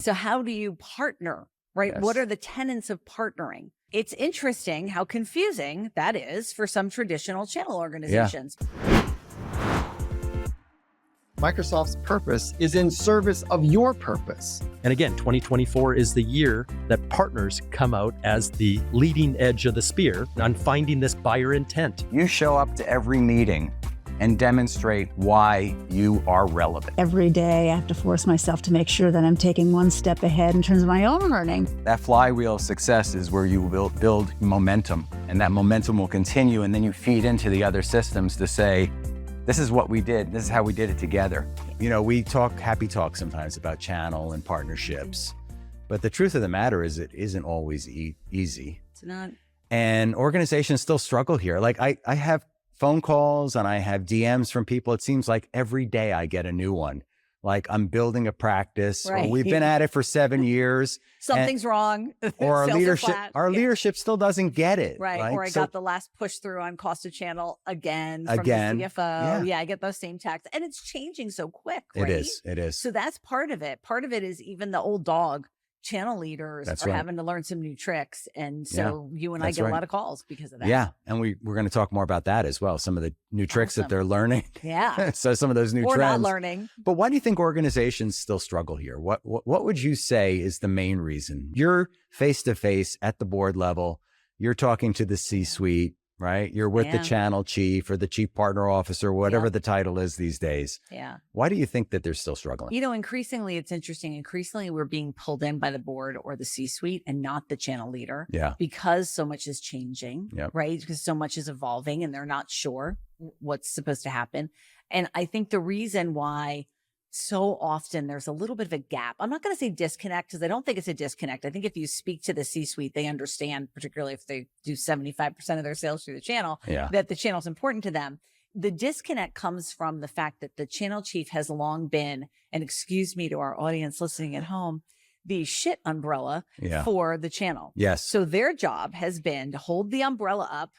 So how do you partner, right? Yes. What are the tenets of partnering? It's interesting how confusing that is for some traditional channel organizations. Microsoft's purpose is in service of your purpose. And again, 2024 is the year that partners come out as the leading edge of the spear on finding this buyer intent. You show up to every meeting and demonstrate why you are relevant. Every day I have to force myself to make sure that I'm taking one step ahead in terms of my own learning. That flywheel of success is where you will build momentum, and that momentum will continue, and then you feed into the other systems to say, this is what we did, this is how we did it together. You know, we talk happy talk sometimes about channel and partnerships, but the truth of the matter is it isn't always easy. It's not. And organizations still struggle here. Like I have phone calls and I have DMs from people. It seems like every day I get a new one. Like I'm building a practice, Right. or we've been at it for 7 years. Something's wrong. Or Sales are flat. leadership still doesn't get it. Right. Or I got the last push through on cost of channel again from the CFO. Yeah, I get those same texts. And it's changing so quick, right? It is. So that's part of it. Part of it is even the old dog channel leaders are having to learn some new tricks. And so you and I get a lot of calls because of that. Yeah. And we're going to talk more about that as well. Some of the new tricks that they're learning. Yeah. So some of those new or trends. Not learning. But why do you think organizations still struggle here? What would you say is the main reason? You're face to face at the board level. You're talking to the C-suite, right? You're with the channel chief or the chief partner officer, whatever the title is these days. Yeah. Why do you think that they're still struggling? You know, increasingly, it's interesting. Increasingly, we're being pulled in by the board or the C-suite and not the channel leader. Yeah. Because so much is changing, right? Because so much is evolving and they're not sure what's supposed to happen. And I think the reason why so often there's a little bit of a gap. I'm not going to say disconnect because I don't think it's a disconnect. I think if you speak to the C-suite, they understand, particularly if they do 75% of their sales through the channel, that the channel is important to them. The disconnect comes from the fact that the channel chief has long been, and excuse me to our audience listening at home, the shit umbrella for the channel. Yes. So their job has been to hold the umbrella up.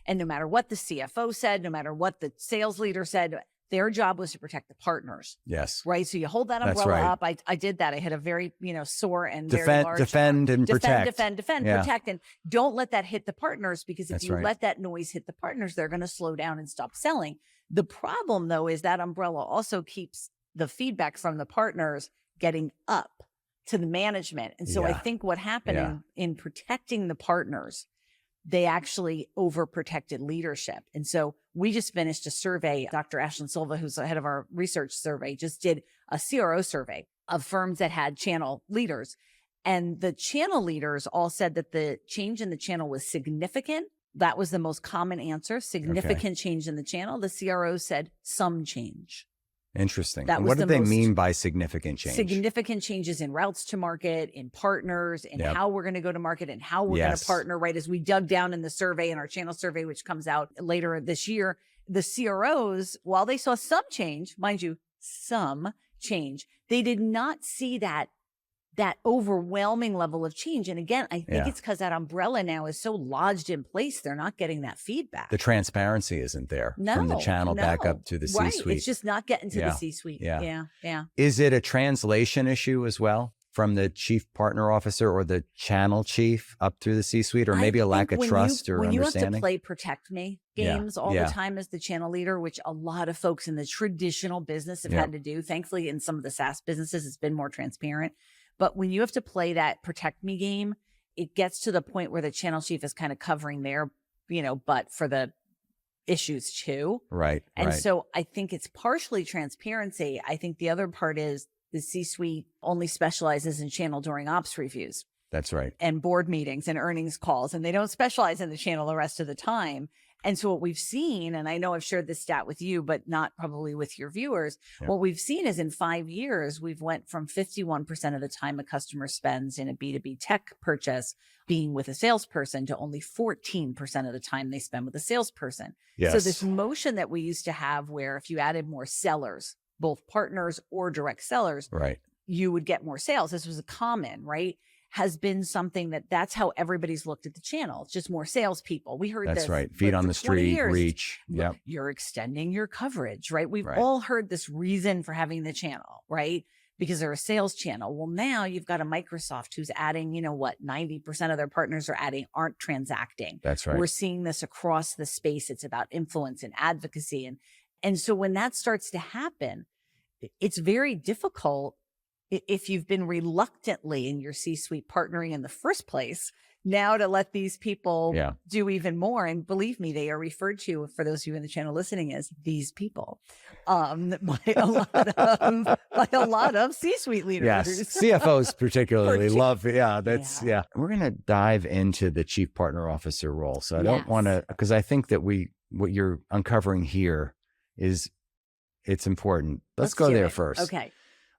And no matter what the CFO said, no matter what the sales leader said, their job was to protect the partners. Yes. Right. So you hold that umbrella up. I did that. I hit a very, sore and very large. Defend and protect. Protect. And don't let that hit the partners, because if you let that noise hit the partners, they're going to slow down and stop selling. The problem, though, is that umbrella also keeps the feedback from the partners getting up to the management. And so I think what happened in protecting the partners, they actually overprotected leadership. And so we just finished a survey. Dr. Ashlyn Silva, who's the head of our research survey, just did a CRO survey of firms that had channel leaders. And the channel leaders all said that the change in the channel was significant. That was the most common answer, significant change in the channel. The CRO said some change. Interesting. And what do they mean by significant change? Significant changes in routes to market, in partners, in how we're going to go to market and how we're going to partner, right? As we dug down in the survey, in our channel survey, which comes out later this year, the CROs, while they saw some change, mind you, some change, they did not see that overwhelming level of change. And again, I think it's because that umbrella now is so lodged in place, they're not getting that feedback. The transparency isn't there from the channel back up to the C-suite. Right. It's just not getting to the C-suite. Yeah. Is it a translation issue as well from the chief partner officer or the channel chief up through the C-suite, or maybe a lack of trust or understanding? When you have to play protect me games all the time as the channel leader, which a lot of folks in the traditional business have had to do. Thankfully, in some of the SaaS businesses, it's been more transparent. But when you have to play that protect me game, it gets to the point where the channel chief is kind of covering their, butt for the issues too. Right. And so I think it's partially transparency. I think the other part is the C-suite only specializes in channel during ops reviews. That's right. And board meetings and earnings calls. And they don't specialize in the channel the rest of the time. And so what we've seen, and I know I've shared this stat with you, but not probably with your viewers, what we've seen is in 5 years, we've went from 51% of the time a customer spends in a B2B tech purchase being with a salesperson to only 14% of the time they spend with a salesperson. Yes. So this motion that we used to have where if you added more sellers, both partners or direct sellers, you would get more sales. This was a common, right? Has been something that's how everybody's looked at the channel. It's just more salespeople. We heard that's this. Right. Feet on the street, years. Reach. Yep. You're extending your coverage, right? We've all heard this reason for having the channel, right? because they're a sales channel. Well, now you've got a Microsoft who's adding, 90% of their partners aren't transacting. That's right. We're seeing this across the space. It's about influence and advocacy. And so when that starts to happen, it's very difficult if you've been reluctantly in your C-suite partnering in the first place, now to let these people do even more. And believe me, they are referred to, for those of you in the channel listening, as these people by a lot of C-suite leaders. Yes, CFOs particularly love. Yeah, that's We're going to dive into the chief partner officer role. So I don't want to, because I think that what you're uncovering here it's important. Let's go there first. Okay.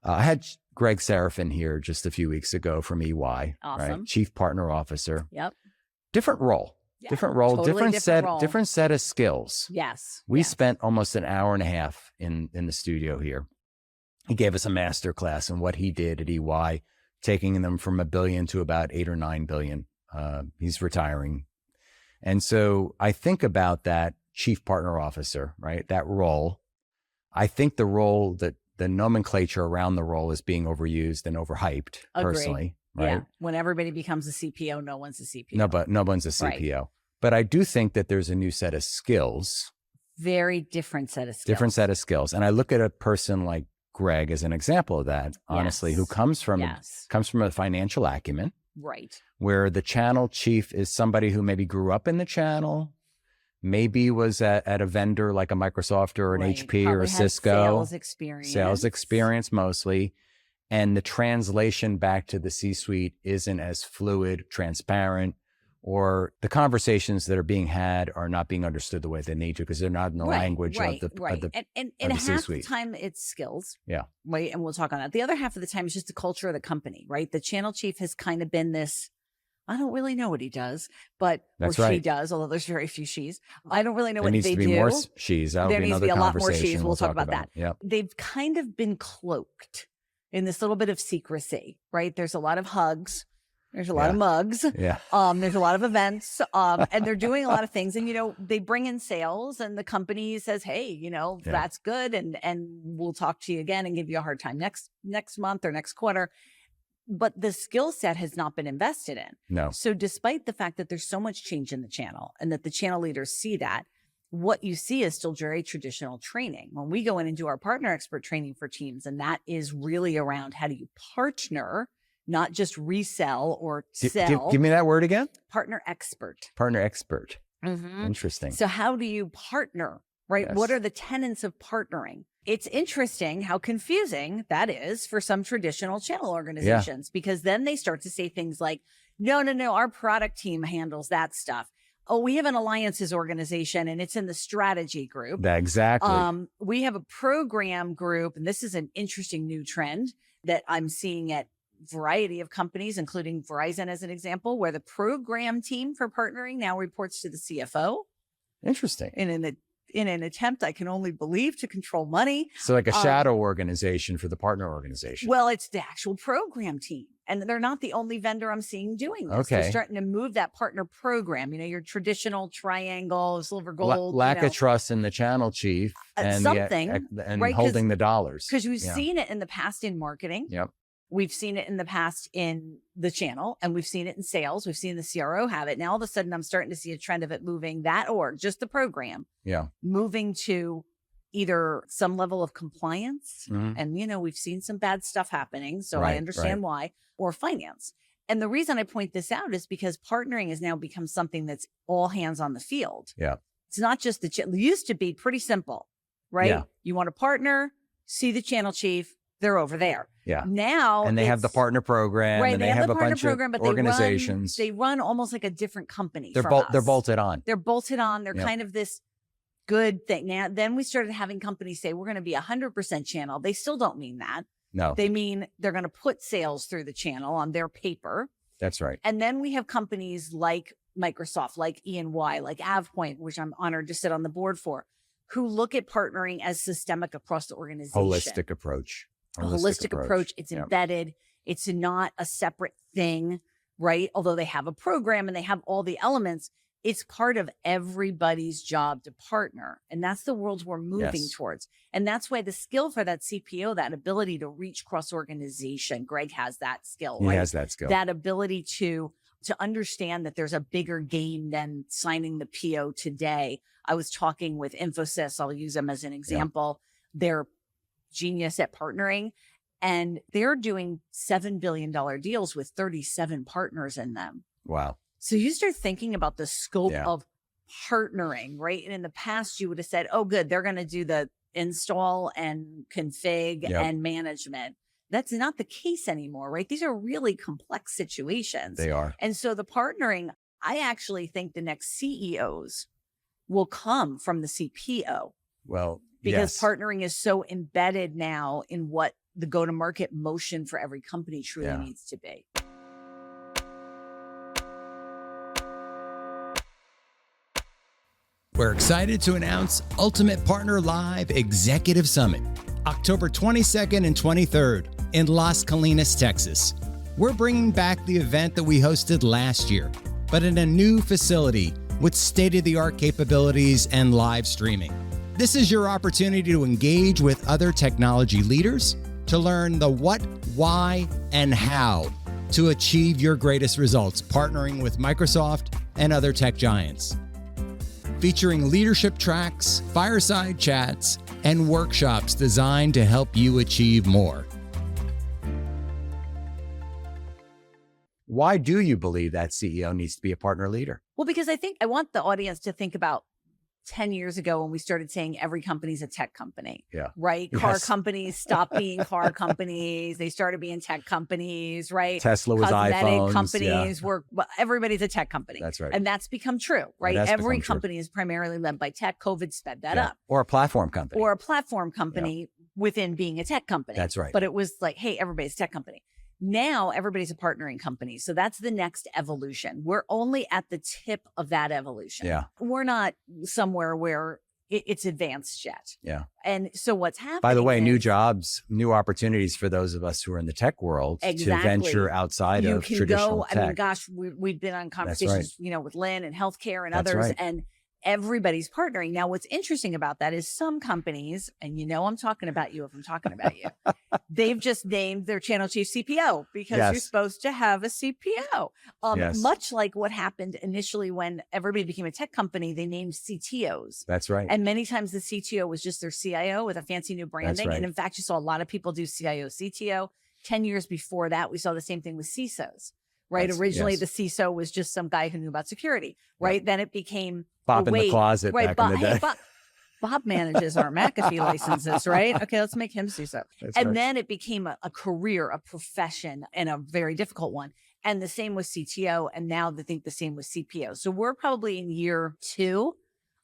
I had Greg Serafin here just a few weeks ago from EY, awesome. Right? Chief Partner Officer. Yep. Different role, totally different set of skills. Yes. We spent almost an hour and a half in the studio here. He gave us a master class on what he did at EY, taking them from $1 billion to about $8 or $9 billion. He's retiring. And so I think about that Chief Partner Officer, right? That role. I think the role that the nomenclature around the role is being overused and overhyped. Agreed. Personally, right? Yeah. When everybody becomes a CPO, no one's a CPO. No one's a CPO. Right. But I do think that there's a new set of skills. Very different set of skills. Different set of skills. And I look at a person like Greg as an example of that, honestly, who comes from a financial acumen. Right. Where the channel chief is somebody who maybe grew up in the channel, maybe was at a vendor like a Microsoft or an HP or a Cisco. Sales experience mostly. And the translation back to the C-suite isn't as fluid, transparent, or the conversations that are being had are not being understood the way they need to because they're not in the language of the and half C-suite. the time it's skills. Yeah. Right. And we'll talk on that. The other half of the time is just the culture of the company, right? The channel chief has kind of been this, I don't really know what he does, but she does, although there's very few she's. I don't really know what they do. There needs to be more she's. That'll there be needs to be a lot more conversation. she's. We'll talk about that. Yep. They've kind of been cloaked in this little bit of secrecy, right? There's a lot of hugs. There's a lot of mugs. Yeah. There's a lot of events. And they're doing a lot of things. And, they bring in sales and the company says, hey, that's good. And we'll talk to you again and give you a hard time next month or next quarter. But the skill set has not been invested in. No. So despite the fact that there's so much change in the channel and that the channel leaders see that, what you see is still very traditional training. When we go in and do our partner expert training for teams, and that is really around how do you partner, not just resell or sell. Give me that word again. Partner expert. Partner expert. Mm-hmm. Interesting. So how do you partner, right? Yes. What are the tenets of partnering? It's interesting how confusing that is for some traditional channel organizations, because then they start to say things like, no, our product team handles that stuff. Oh, we have an alliances organization and it's in the strategy group. Exactly. We have a program group, and this is an interesting new trend that I'm seeing at variety of companies, including Verizon as an example, where the program team for partnering now reports to the CFO. Interesting. In an attempt, I can only believe, to control money. So like a shadow organization for the partner organization. Well, it's the actual program team. And they're not the only vendor I'm seeing doing this. Okay. They're starting to move that partner program, your traditional triangle, silver, gold. Lack of trust in the channel chief and holding the dollars. Because we've seen it in the past in marketing. Yep. We've seen it in the past in the channel, and we've seen it in sales. We've seen the CRO have it. Now, all of a sudden, I'm starting to see a trend of it moving that org, just the program, moving to either some level of compliance. Mm-hmm. And, we've seen some bad stuff happening, so I understand why, or finance. And the reason I point this out is because partnering has now become something that's all hands on the field. Yeah. It's not just it used to be pretty simple, right? Yeah. You want to partner, see the channel chief, they're over there. Yeah. Now, and they have the partner program, and they have a bunch of organizations. They run almost like a different company. They're bolted on. They're bolted on. They're kind of this good thing. Now, then we started having companies say we're going to be 100% channel. They still don't mean that. No. They mean they're going to put sales through the channel on their paper. That's right. And then we have companies like Microsoft, like E&Y, like AvePoint, which I'm honored to sit on the board for, who look at partnering as systemic across the organization. Holistic approach. A holistic approach. It's embedded. It's not a separate thing, right? Although they have a program and they have all the elements, It's part of everybody's job to partner. And that's the world we're moving towards. And that's why the skill for that CPO, that ability to reach cross-organization, Greg has that skill, right? He has that skill. That ability to understand that there's a bigger game than signing the PO today. I was talking with Infosys. I'll use them as an example. They're genius at partnering, and they're doing $7 billion deals with 37 partners in them. Wow. So you start thinking about the scope of partnering, right? And in the past, you would have said, oh, good, they're going to do the install and config and management. That's not the case anymore, right? These are really complex situations. They are. And so the partnering, I actually think the next CEOs will come from the CPO. Well, because partnering is so embedded now in what the go-to-market motion for every company truly needs to be. We're excited to announce Ultimate Partner Live Executive Summit, October 22nd and 23rd in Las Colinas, Texas. We're bringing back the event that we hosted last year, but in a new facility with state-of-the-art capabilities and live streaming. This is your opportunity to engage with other technology leaders to learn the what, why, and how to achieve your greatest results partnering with Microsoft and other tech giants. Featuring leadership tracks, fireside chats, and workshops designed to help you achieve more. Why do you believe that CEO needs to be a partner leader? Well, because I want the audience to think about 10 years ago when we started saying every company's a tech company, right? Yes. Car companies stopped being car companies. They started being tech companies, right? Tesla was iPhones. Companies were, everybody's a tech company. That's right. And that's become true, right? Every company is primarily led by tech. COVID sped that up. Or a platform company. Or a platform company within being a tech company. That's right. But it was like, hey, everybody's a tech company. Now everybody's a partnering company. So that's the next evolution. We're only at the tip of that evolution. Yeah. We're not somewhere where it's advanced yet. Yeah. And so what's happening? By the way, new jobs, new opportunities for those of us who are in the tech world to venture outside of traditional tech. I mean, gosh, we've been on conversations, with Lynn and healthcare and others, and everybody's partnering. Now, what's interesting about that is some companies, and I'm talking about you if I'm talking about you, they've just named their channel chief CPO because you're supposed to have a CPO. Much like what happened initially when everybody became a tech company, they named CTOs. That's right. And many times the CTO was just their CIO with a fancy new branding. That's right. And in fact, you saw a lot of people do CIO, CTO. 10 years before that, we saw the same thing with CISOs. Right. Originally, the CISO was just some guy who knew about security. Right. Then it became Bob in the closet back in the day. Hey, Bob manages our McAfee licenses. Right. Okay. Let's make him CISO. Then it became a career, a profession, and a very difficult one. And the same with CTO. And now I think the same with CPO. So we're probably in year 2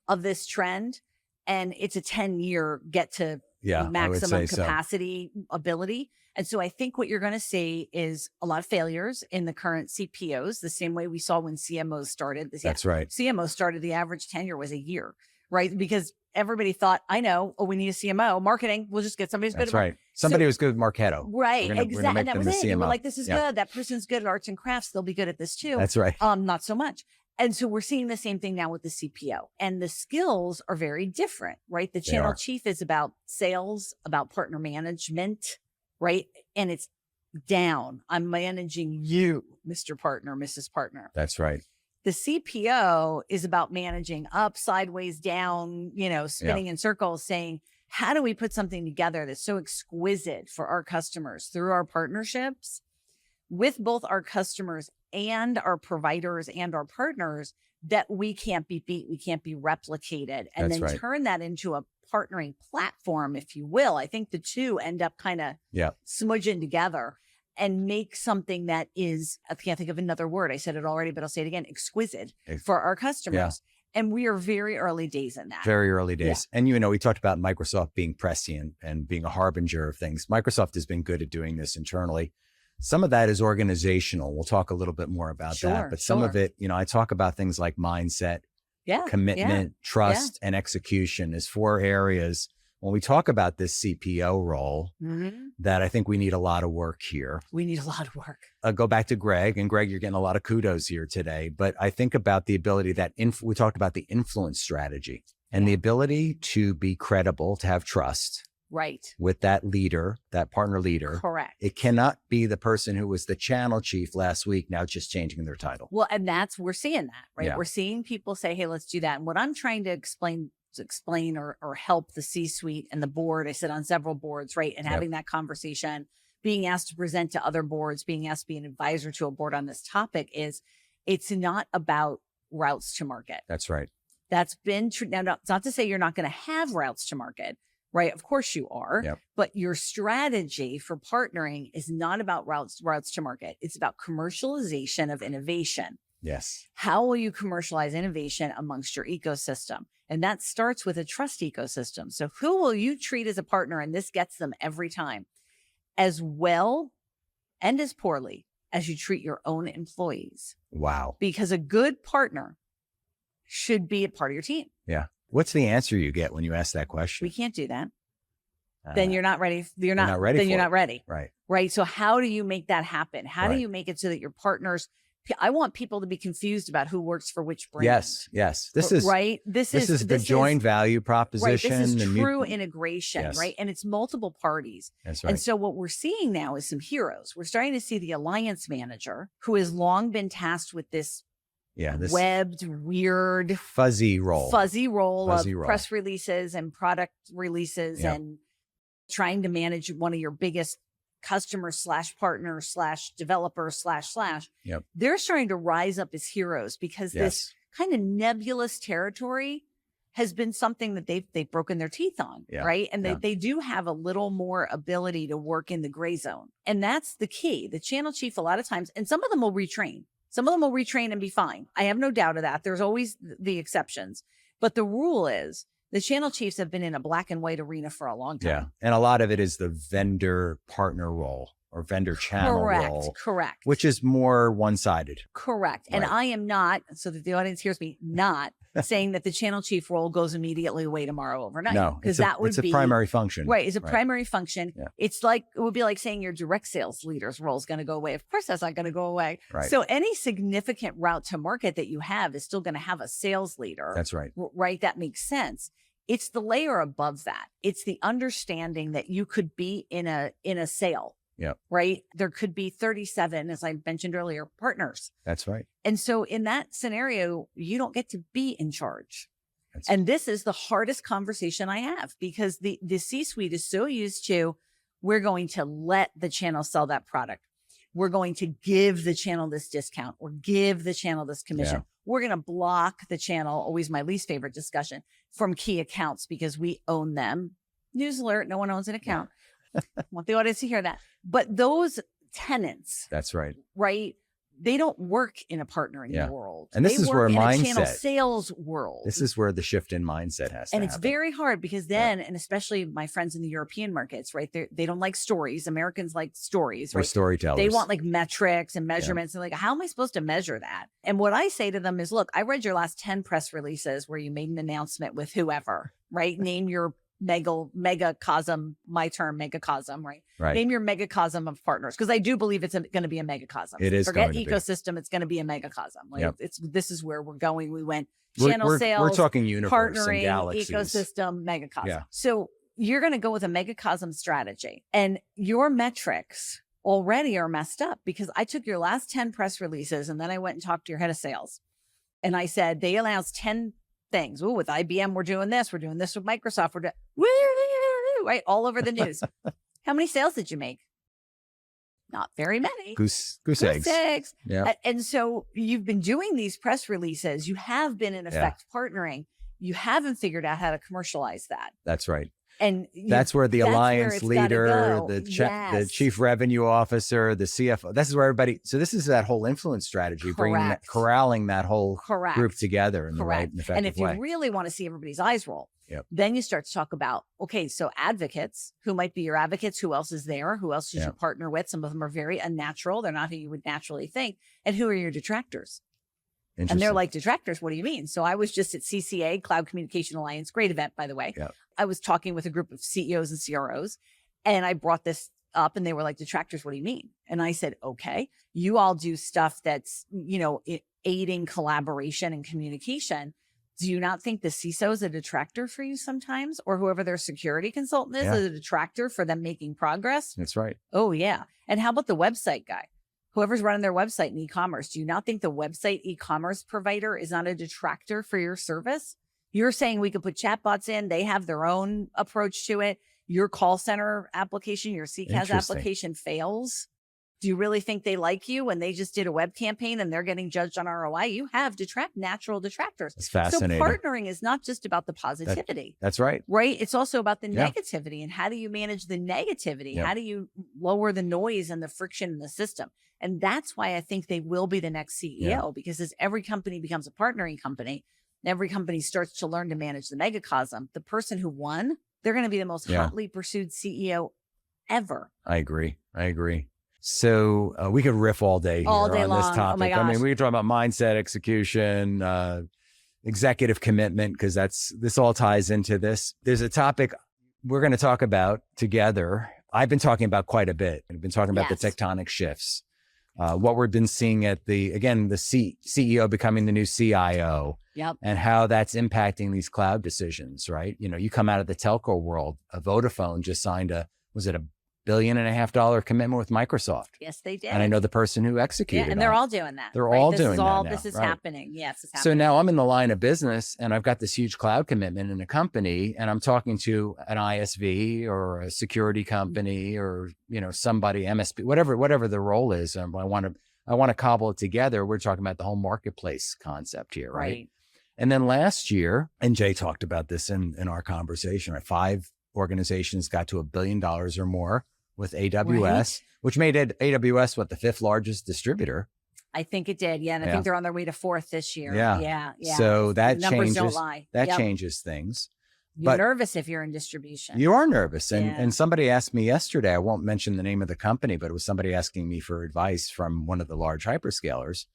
of this trend. And it's a 10-year get to maximum capacity ability. And so I think what you're going to see is a lot of failures in the current CPOs, the same way we saw when CMOs started. That's right. CMOs started, the average tenure was a year, right? Because everybody thought, we need a CMO. Marketing, we'll just get somebody who's good at marketing. Right. Somebody who's good at Marketo. Right, exactly. And that was it. You were like, this is good. That person's good at arts and crafts. They'll be good at this too. That's right. Not so much. And so we're seeing the same thing now with the CPO. And the skills are very different, right? The channel chief is about sales, about partner management, right? And it's down. I'm managing you, Mr. Partner, Mrs. Partner. That's right. The CPO is about managing up, sideways, down, spinning in circles, saying, how do we put something together that's so exquisite for our customers through our partnerships with both our customers and our providers and our partners that we can't be beat, we can't be replicated, and then turn that into a partnering platform, if you will. I think the two end up kind of smudging together and make something that is, I can't think of another word. I said it already, but I'll say it again, exquisite for our customers. And we are very early days in that. Very early days. And, we talked about Microsoft being prescient and being a harbinger of things. Microsoft has been good at doing this internally. Some of that is organizational. We'll talk a little bit more about that. But some of it, I talk about things like mindset, commitment, trust, and execution as 4 areas when we talk about this CPO role, that I think we need a lot of work here. We need a lot of work. Go back to Greg, and Greg, you're getting a lot of kudos here today, but I think about the ability that we talked about the influence strategy and the ability to be credible, to have trust. Right. With that leader, that partner leader. Correct. It cannot be the person who was the channel chief last week, now just changing their title. Well, and we're seeing that, right? Yeah. We're seeing people say, hey, let's do that. And what I'm trying to explain or help the C-suite and the board, I sit on several boards, right? And having that conversation, being asked to present to other boards, being asked to be an advisor to a board on this topic is it's not about routes to market. That's right. That's been true. Now, it's not to say you're not going to have routes to market. Right. Of course you are. But your strategy for partnering is not about routes to market. It's about commercialization of innovation. Yes. How will you commercialize innovation amongst your ecosystem? And that starts with a trust ecosystem. So who will you treat as a partner? And this gets them every time, as well and as poorly as you treat your own employees. Wow. Because a good partner should be a part of your team. Yeah. What's the answer you get when you ask that question? We can't do that. Then you're not ready. You're not ready. Then you're not ready. Right. Right. So how do you make that happen? How do you make it so that your partners, I want people to be confused about who works for which brand. Yes. Yes. This is right. This is the joint value proposition. Right. This is true integration. Yes. Right. And it's multiple parties. That's right. And so what we're seeing now is some heroes. We're starting to see the alliance manager who has long been tasked with this webbed, weird, fuzzy role of press releases and product releases and trying to manage one of your biggest customers / partners / developers / they're starting to rise up as heroes because this kind of nebulous territory has been something that they've broken their teeth on, right? And they do have a little more ability to work in the gray zone. And that's the key. The channel chief, a lot of times, and some of them will retrain. Some of them will retrain and be fine. I have no doubt of that. There's always the exceptions. But the rule is the channel chiefs have been in a black and white arena for a long time. Yeah. And a lot of it is the vendor partner role or vendor channel role. Correct. Which is more one-sided. Correct. And I am not, so that the audience hears me, not saying that the channel chief role goes immediately away tomorrow overnight. No, because that would be a primary function. Right. It's a primary function. Yeah. It's like, it would be like saying your direct sales leader's role is going to go away. Of course, that's not going to go away. Right. So any significant route to market that you have is still going to have a sales leader. That's right. Right. That makes sense. It's the layer above that. It's the understanding that you could be in a sale. Yeah. Right. There could be 37, as I mentioned earlier, partners. That's right. And so in that scenario, you don't get to be in charge. And this is the hardest conversation I have because the C-suite is so used to, we're going to let the channel sell that product. We're going to give the channel this discount or give the channel this commission. Yeah. We're going to block the channel, always my least favorite discussion, from key accounts because we own them. News alert, no one owns an account. I want the audience to hear that. But those tenants. That's right. Right. They don't work in a partnering world. And this is where mindset. A channel sales world. This is where the shift in mindset has to happen. And it's very hard because then, Yeah. and especially my friends in the European markets, right? They don't like stories. Americans like stories, We're right? storytellers. They want like metrics and measurements. And like, how am I supposed to measure that? And what I say to them is, look, I read your last 10 press releases where you made an announcement with whoever, right? Name your megacosm, my term, megacosm, right? Name your megacosm of partners. Because I do believe it's going to be a megacosm. It is. Forget going to ecosystem. It's going to be a megacosm. Like this is where we're going. We went We're sales. talking universe Partnering, and galaxies. Ecosystem, megacosm. Yeah. So you're going to go with a megacosm strategy and your metrics already are messed up because I took your last 10 press releases and then I went and talked to your head of sales and I said, they announced 10 things. Ooh, with IBM, we're doing this with Microsoft. We're doing right all over the news. How many sales did you make? Not very many. Goose eggs. Yeah. And so you've been doing these press releases. You have been in effect partnering. You haven't figured out how to commercialize that. That's right. And that's where the alliance leader, the chief revenue officer, the CFO, this is where everybody, so this is that whole influence strategy, corralling that whole group together in the right and effective way. And if you really want to see everybody's eyes roll, then you start to talk about, okay, so advocates, who might be your advocates? Who else is there? Who else should you partner with? Some of them are very unnatural. They're not who you would naturally think. And who are your detractors? And they're like, detractors, what do you mean? So I was just at CCA, Cloud Communication Alliance, great event, by the way. I was talking with a group of CEOs and CROs, and I brought this up and they were like, detractors, what do you mean? And I said, okay, you all do stuff that's, aiding collaboration and communication. Do you not think the CISO is a detractor for you sometimes? Or whoever their security consultant is a detractor for them making progress? That's right. Oh, yeah. And how about the website guy? Whoever's running their website in e-commerce, do you not think the website e-commerce provider is not a detractor for your service? You're saying we could put chatbots in. They have their own approach to it. Your call center application, your CCAS application fails. Do you really think they like you when they just did a web campaign and they're getting judged on ROI? You have natural detractors. That's fascinating. So partnering is not just about the positivity. That's right. Right? It's also about the negativity. And how do you manage the negativity? How do you lower the noise and the friction in the system? And that's why I think they will be the next CEO, because as every company becomes a partnering company, every company starts to learn to manage the megacosm. The person who won, they're going to be the most hotly pursued CEO ever. I agree. So we could riff all day here on long. This topic. Oh my gosh. I mean, we could talk about mindset, execution, executive commitment, because this all ties into this. There's a topic we're going to talk about together. I've been talking about quite a bit. I've been talking about the tectonic shifts, what we've been seeing at the CEO becoming the new CIO, and how that's impacting these cloud decisions, right? You come out of the telco world. Vodafone just signed was it $1.5 billion commitment with Microsoft? Yes, they did. And I know the person who executed it. And they're all doing that. They're all doing that now. This is happening. Yes, it's happening. So now I'm in the line of business and I've got this huge cloud commitment in a company, and I'm talking to an ISV or a security company or, somebody, MSP, whatever the role is. I want to cobble it together. We're talking about the whole marketplace concept here, right? And then last year, and Jay talked about this in our conversation, right? 5 organizations got to $1 billion or more with AWS, which made AWS, the 5th largest distributor. I think it did. Yeah. And I think they're on their way to 4th this year. Yeah. So that numbers don't lie. Changes things. You're nervous if you're in distribution. You are nervous. And somebody asked me yesterday, I won't mention the name of the company, but it was somebody asking me for advice from one of the large hyperscalers,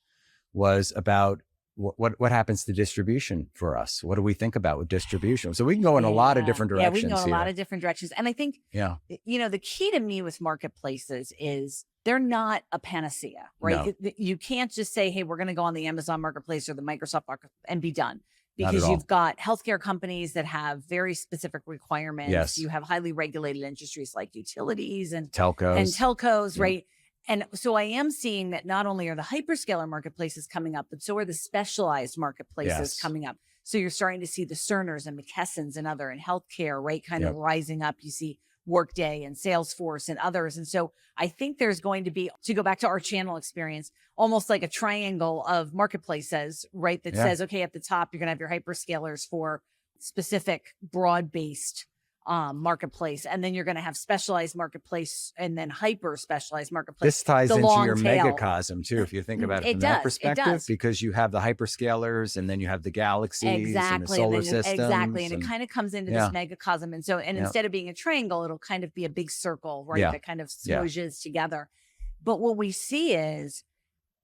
was about what happens to distribution for us? What do we think about with distribution? So we can go in a lot of different directions. Yeah, we can go in a lot of different directions. And I think, the key to me with marketplaces is they're not a panacea, right? No. You can't just say, hey, we're going to go on the Amazon marketplace or the Microsoft marketplace and be done. Because you've got healthcare companies that have very specific requirements. Yes. You have highly regulated industries like utilities and telcos, right? And so I am seeing that not only are the hyperscaler marketplaces coming up, but so are the specialized marketplaces coming up. So you're starting to see the Cerners and McKessons and other in healthcare, right? Kind of rising up. You see Workday and Salesforce and others. And so I think there's going to be, to go back to our channel experience, almost like a triangle of marketplaces, right? That says, okay, at the top, you're going to have your hyperscalers for specific broad-based marketplace, and then you're going to have specialized marketplace and then hyper specialized marketplace. This ties into your megacosm too, if you think about it from that perspective, because you have the hyperscalers and then you have the galaxies and the solar systems. Exactly. And it kind of comes into this megacosm. And so, instead of being a triangle, it'll kind of be a big circle, right? That kind of smooshes together. But what we see is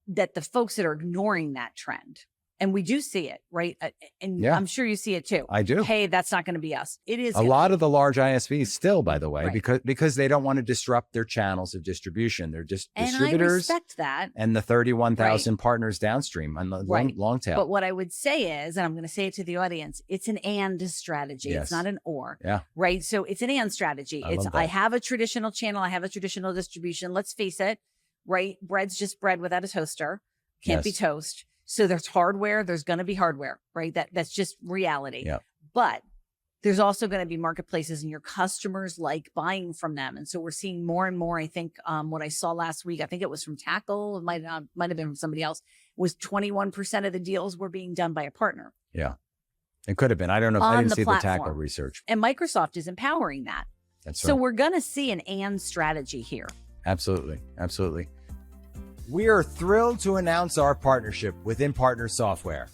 that the folks that are ignoring that trend, and we do see it, right? And I'm sure you see it too. I do. Hey, that's not going to be us. It is. A lot of the large ISVs still, by the way, because they don't want to disrupt their channels of distribution. They're just distributors. And I respect that. And the 31,000 partners downstream on the long tail. But what I would say is, and I'm going to say it to the audience, it's an and strategy. It's not an or. Yeah. Right. So it's an and strategy. I have a traditional channel. I have a traditional distribution. Let's face it, right? Bread's just bread without a toaster. Can't be toast. So there's hardware, there's going to be hardware, right? That's just reality. Yeah. But there's also going to be marketplaces and your customers like buying from them. And so we're seeing more and more. I think what I saw last week, I think it was from Tackle, it might have been from somebody else, was 21% of the deals were being done by a partner. Yeah. It could have been. I don't know. I didn't see the Tackle research. And Microsoft is empowering that. That's so we're going to see an and strategy here. Absolutely. Absolutely. We are thrilled to announce our partnership with Impartner Software,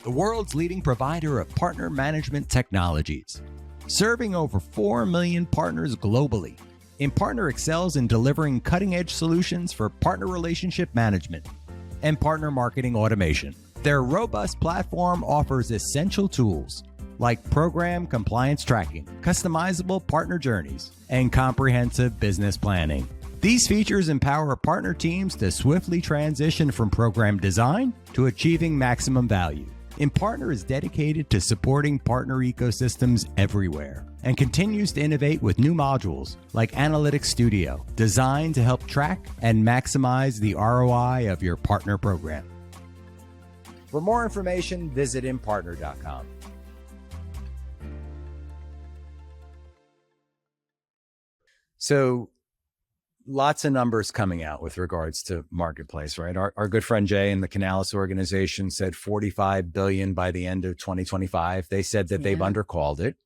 the world's leading provider of partner management technologies. Serving over 4 million partners globally, Impartner excels in delivering cutting-edge solutions for partner relationship management and partner marketing automation. Their robust platform offers essential tools like program compliance tracking, customizable partner journeys, and comprehensive business planning. These features empower partner teams to swiftly transition from program design to achieving maximum value. Impartner is dedicated to supporting partner ecosystems everywhere and continues to innovate with new modules like Analytics Studio, designed to help track and maximize the ROI of your partner program. For more information, visit impartner.com. So lots of numbers coming out with regards to marketplace, right? Our good friend Jay in the Canalys organization said 45 billion by the end of 2025. They said that they've undercalled it.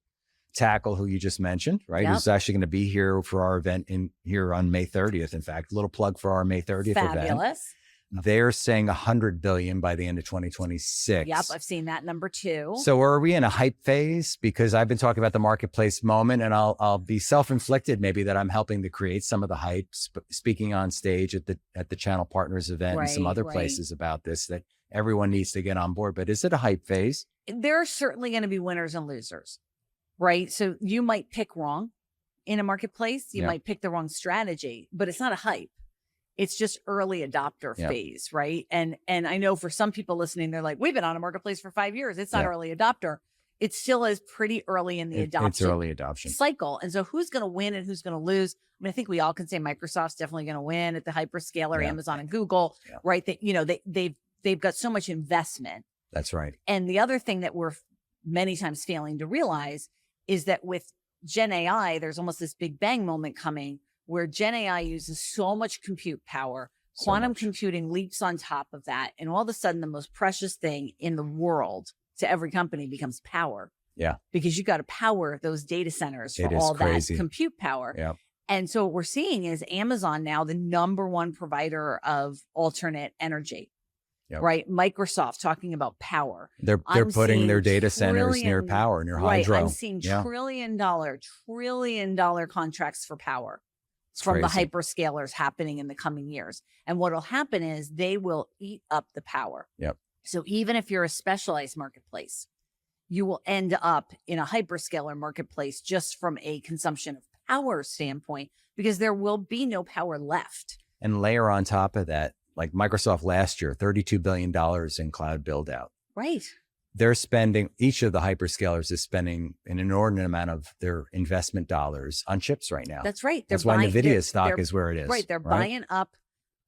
Tackle, who you just mentioned, right? Who's actually going to be here for our event here on May 30th. In fact, a little plug for our May 30th event. Fabulous. They're saying 100 billion by the end of 2026. Yep, I've seen that number too. So are we in a hype phase? Because I've been talking about the marketplace moment, and I'll be self-inflicted maybe that I'm helping to create some of the hype, speaking on stage at the Channel Partners event and some other places about this, that everyone needs to get on board. But is it a hype phase? There are certainly going to be winners and losers, right? So you might pick wrong in a marketplace. You might pick the wrong strategy, but it's not a hype. It's just early adopter phase, right? And I know for some people listening, they're like, we've been on a marketplace for 5 years. It's not early adopter. It still is pretty early in the It's early adoption cycle. And so who's going to win and who's going to lose? I mean, I think we all can say Microsoft's definitely going to win at the hyperscaler, Amazon and Google, right? That, they've got so much investment. That's right. And the other thing that we're many times failing to realize is that with Gen AI, there's almost this big bang moment coming where Gen AI uses so much compute power, quantum computing leaps on top of that. And all of a sudden, the most precious thing in the world to every company becomes power. Yeah. Because you got to power those data centers for all that compute power. Yeah. And so what we're seeing is Amazon now the number one provider of alternate energy. Right. Microsoft talking about power. They're putting their data centers near power, near hydro. I'm seeing trillion dollar contracts for power from the hyperscalers happening in the coming years. And what'll happen is they will eat up the power. Yep. So even if you're a specialized marketplace, you will end up in a hyperscaler marketplace just from a consumption of power standpoint, because there will be no power left. And layer on top of that, like Microsoft last year, $32 billion in cloud build out. Right. They're spending, each of the hyperscalers is spending an inordinate amount of their investment dollars on chips right now. That's right. That's why NVIDIA's stock is where it is. Right. They're buying up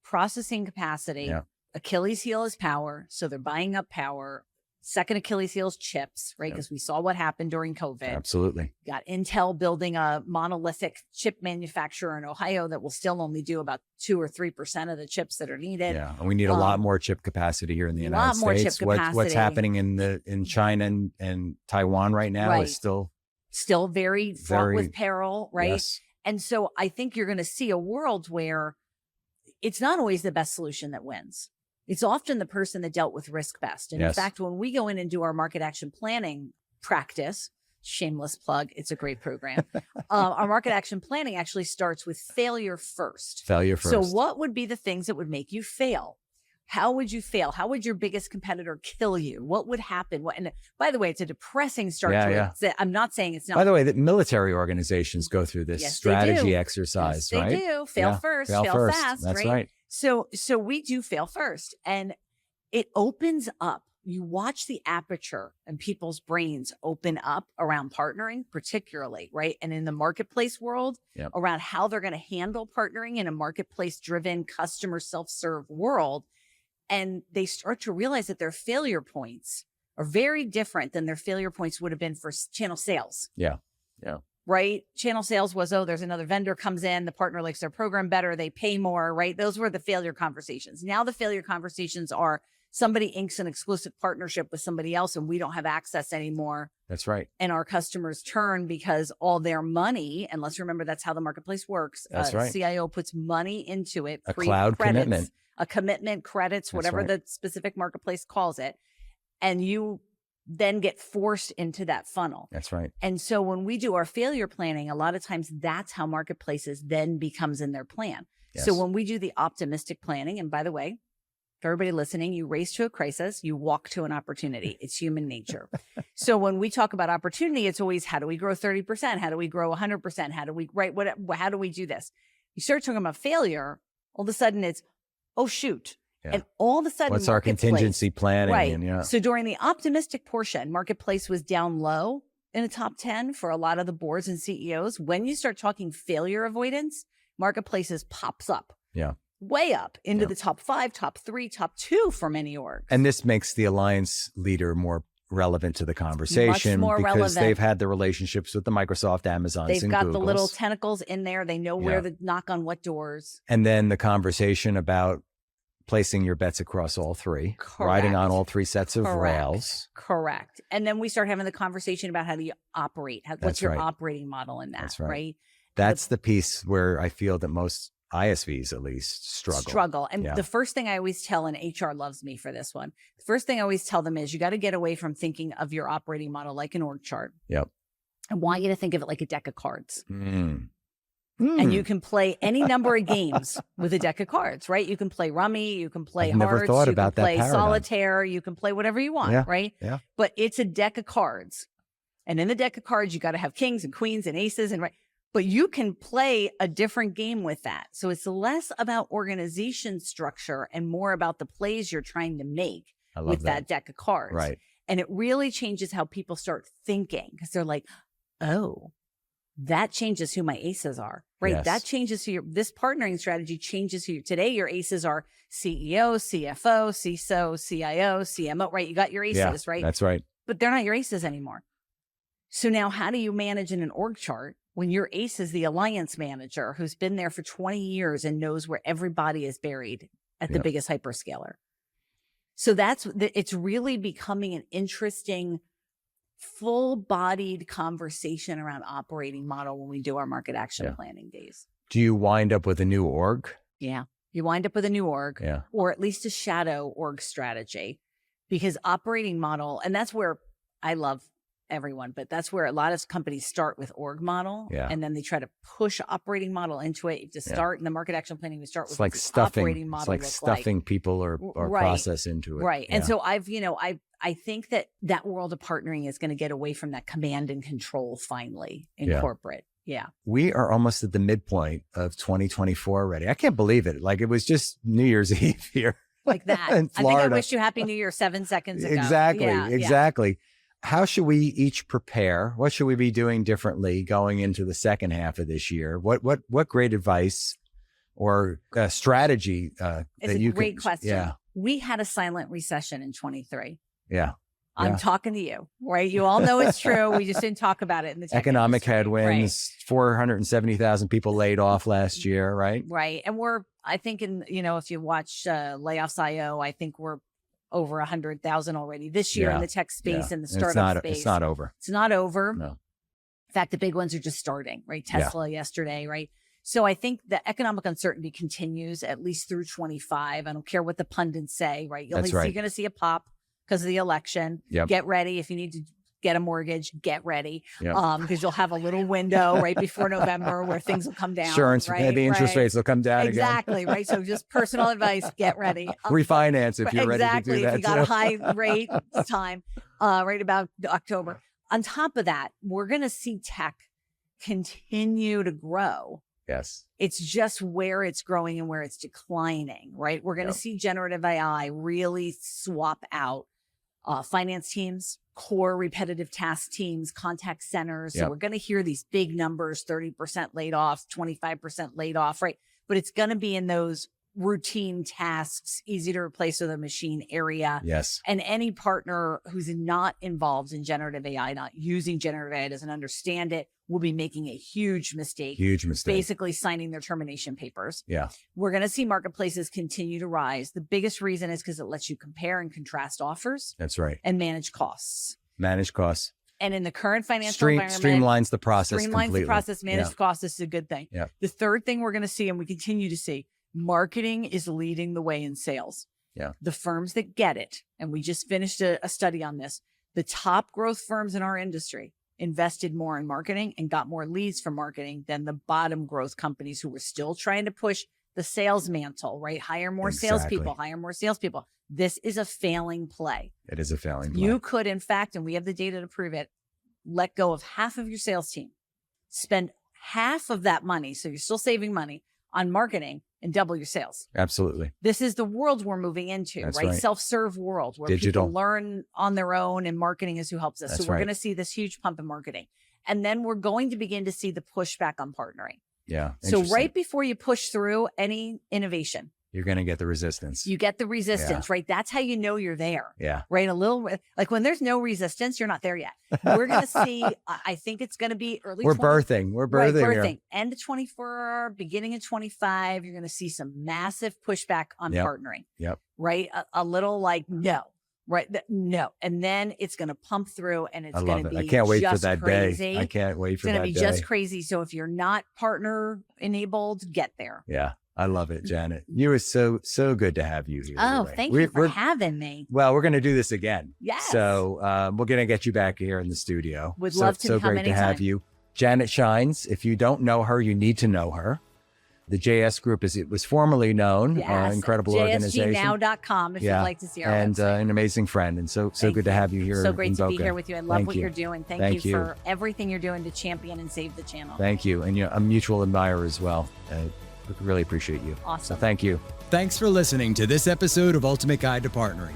processing capacity. Yeah. Achilles heel is power. So they're buying up power. Second Achilles heel is chips, right? Because we saw what happened during COVID. Absolutely. Got Intel building a monolithic chip manufacturer in Ohio that will still only do about 2 or 3% of the chips that are needed. Yeah, and we need a lot more chip capacity here in the United States. A lot more chip capacity. What's happening in China and Taiwan right now is still very fraught with peril, right? Yes. And so I think you're going to see a world where it's not always the best solution that wins. It's often the person that dealt with risk best. And in fact, when we go in and do our market action planning practice, shameless plug, it's a great program. Our market action planning actually starts with failure first. Failure first. So what would be the things that would make you fail? How would you fail? How would your biggest competitor kill you? What would happen? And by the way, it's a depressing start to it. I'm not saying it's not. By the way, that military organizations go through this strategy exercise, right? They do. Fail first, fail fast. That's right. So we do fail first, and it opens up. You watch the aperture and people's brains open up around partnering, particularly, right? And in the marketplace world, around how they're going to handle partnering in a marketplace-driven, customer self-serve world. And they start to realize that their failure points are very different than their failure points would have been for channel sales. Yeah. Right? Channel sales was, there's another vendor comes in, the partner likes their program better, they pay more, right? Those were the failure conversations. Now the failure conversations are somebody inks an exclusive partnership with somebody else and we don't have access anymore. That's right. And our customers turn because all their money, and let's remember that's how the marketplace works. That's right. CIO puts money into it. A cloud commitment. A commitment, credits, whatever the specific marketplace calls it. And you then get forced into that funnel. That's right. And so when we do our failure planning, a lot of times that's how marketplaces then becomes in their plan. Yes. So when we do the optimistic planning, and by the way, for everybody listening, you race to a crisis, you walk to an opportunity. It's human nature. So when we talk about opportunity, it's always, how do we grow 30%? How do we grow 100%? How do we, right? How do we do this? You start talking about failure, all of a sudden it's, oh, shoot. Yeah. And all of a sudden, what's our contingency planning? Right. And So during the optimistic portion, marketplace was down low in the top 10 for a lot of the boards and CEOs. When you start talking failure avoidance, marketplaces pops up. Yeah. Way up into the top 5, top 3, top 2 for many orgs. And this makes the alliance leader more relevant to the conversation more because relevant. they've had the relationships with the Microsoft, Amazons, They've and got Googles. the little tentacles in there. They know where to knock on what doors. And then the conversation about placing your bets across all three, riding on all three sets of rails. Correct. And then we start having the conversation about how do you operate? What's your operating model in that, That's right? That's the piece where I feel that most ISVs at least struggle. And the first thing I always tell, and HR loves me for this one, the first thing I always tell them is you got to get away from thinking of your operating model like an org chart. Yep. I want you to think of it like a deck of cards. And And you can play any number of games with a deck of cards, right? You can play rummy, you can play hearts, never thought you about can that play paradigm. solitaire, you can play whatever you want, right? Yeah. But it's a deck of cards. And in the deck of cards, you got to have kings and queens and aces and right. But you can play a different game with that. So it's less about organization structure and more about the plays you're trying to make with that deck of cards. Right. And it really changes how people start thinking because they're like, oh, that changes who my aces are, right? Yes. That changes who this partnering strategy changes who today your aces are CEO, CFO, CISO, CIO, CMO, right? You got your aces, right? That's right. But they're not your aces anymore. So now how do you manage in an org chart when your ace is the alliance manager who's been there for 20 years and knows where everybody is buried at the biggest hyperscaler? So it's really becoming an interesting full-bodied conversation around operating model when we do our market action planning days. Do you wind up with a new org? Yeah. You wind up with a new org or at least a shadow org strategy because operating model, and that's where I love everyone, but that's where a lot of companies start with org model and then they try to push operating model into it. To start in the market action planning, we start with like stuffing, operating model. It's like stuffing people or process into it. Right. And so I think that world of partnering is going to get away from that command and control finally in corporate. Yeah. We are almost at the midpoint of 2024 already. I can't believe it. Like it was just New Year's Eve here. Like that. in I Florida. think I wished you Happy New Year 7 seconds ago. Exactly. How should we each prepare? What should we be doing differently going into the second half of this year? What great advice or strategy It's that a you great question. Yeah. We had a silent recession in 23. Yeah. I'm talking to you, right? You all know it's true. We just didn't talk about it in the tech economic industry. headwinds, 470,000 people laid off last year, right? Right. And I think if you watch Layoffs.io, I think we're over 100,000 already this year in the tech space and the startup space. It's not over. It's not over. No. In fact, the big ones are just starting, right? Tesla yesterday, right? So I think the economic uncertainty continues at least through 25. I don't care what the pundits say, right? You're going to see a pop because of the election. Yep. Get ready. If you need to get a mortgage, get ready. Yep. Because you'll have a little window right before November where things will come down. Insurance, right? the interest rates will come down exactly, right? So just personal advice, get ready. Refinance if you're ready to do that. If you got a high rate, it's time, right about October. On top of that, we're going to see tech continue to grow. Yes. It's just where it's growing and where it's declining, right? We're going to see generative AI really swap out finance teams, core repetitive task teams, contact centers. So we're going to hear these big numbers, 30% laid off, 25% laid off, right? But it's going to be in those routine tasks, easy to replace with a machine area. Yes. And any partner who's not involved in generative AI, not using generative AI, doesn't understand it, will be making a huge mistake. Huge mistake. Basically signing their termination papers. Yeah. We're going to see marketplaces continue to rise. The biggest reason is because it lets you compare and contrast offers. That's right. And manage costs. Manage costs. And in the current financial environment, streamlines the process completely. Managed costs is a good thing. Yeah. The third thing we're going to see, and we continue to see, marketing is leading the way in sales. Yeah. The firms that get it, and we just finished a study on this, the top growth firms in our industry invested more in marketing and got more leads from marketing than the bottom growth companies who were still trying to push the sales mantle, right? Hire more salespeople, hire more salespeople. This is a failing play. It is a failing play. You could, in fact, and we have the data to prove it, let go of half of your sales team, spend half of that money, so you're still saving money on marketing, and double your sales. Absolutely. This is the world we're moving into, right? Self-serve world where Digital. People learn on their own, and marketing is who helps us. That's so we're right. going to see this huge pump in marketing. And then we're going to begin to see the pushback on partnering. Yeah. So right before you push through any innovation, you're going to get the resistance. you get the resistance, right? That's how you know you're there. Yeah. Right. A little like when there's no resistance, you're not there yet. We're going to see, I think it's going to be early. We're birthing. Right, Here. End of 24, beginning of 25, you're going to see some massive pushback on partnering. Yep. Right. A little like, no. Right. No. And then it's going to pump through, and it's going to be I can't wait for that crazy. day. I can't wait for that day. It's going to be just crazy. So if you're not partner enabled, get there. Yeah. I love it, Janet. You were so good to have you here. Oh, today. thank you for having me. Well, we're going to do this again. Yes. So we're going to get you back here in the studio. Would love to so come great anytime. to have you. Janet Schijns, if you don't know her, you need to know her. The JS Group, as it was formerly known, incredible organization. JSGnow.com if you'd like to see our and website. An amazing friend. And so good to have you here. So great in to be Boca. here with you. I love what you. you're doing. Thank you for everything you're doing to champion and save the channel. Thank you. And a mutual admirer as well. Really appreciate you. Awesome. So thank you. Thanks for listening to this episode of Ultimate Guide to Partnering.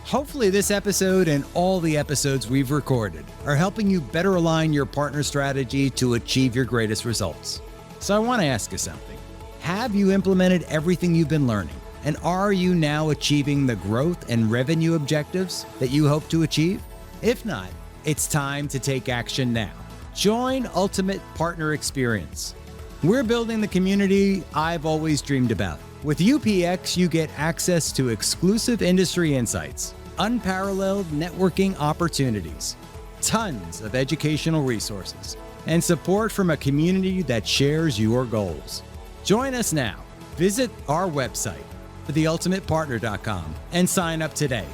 Hopefully this episode and all the episodes we've recorded are helping you better align your partner strategy to achieve your greatest results. So I want to ask you something. Have you implemented everything you've been learning? And are you now achieving the growth and revenue objectives that you hope to achieve? If not, it's time to take action now. Join Ultimate Partner Experience. We're building the community I've always dreamed about. With UPX, you get access to exclusive industry insights, unparalleled networking opportunities, tons of educational resources, and support from a community that shares your goals. Join us now. Visit our website, theultimatepartner.com, and sign up today.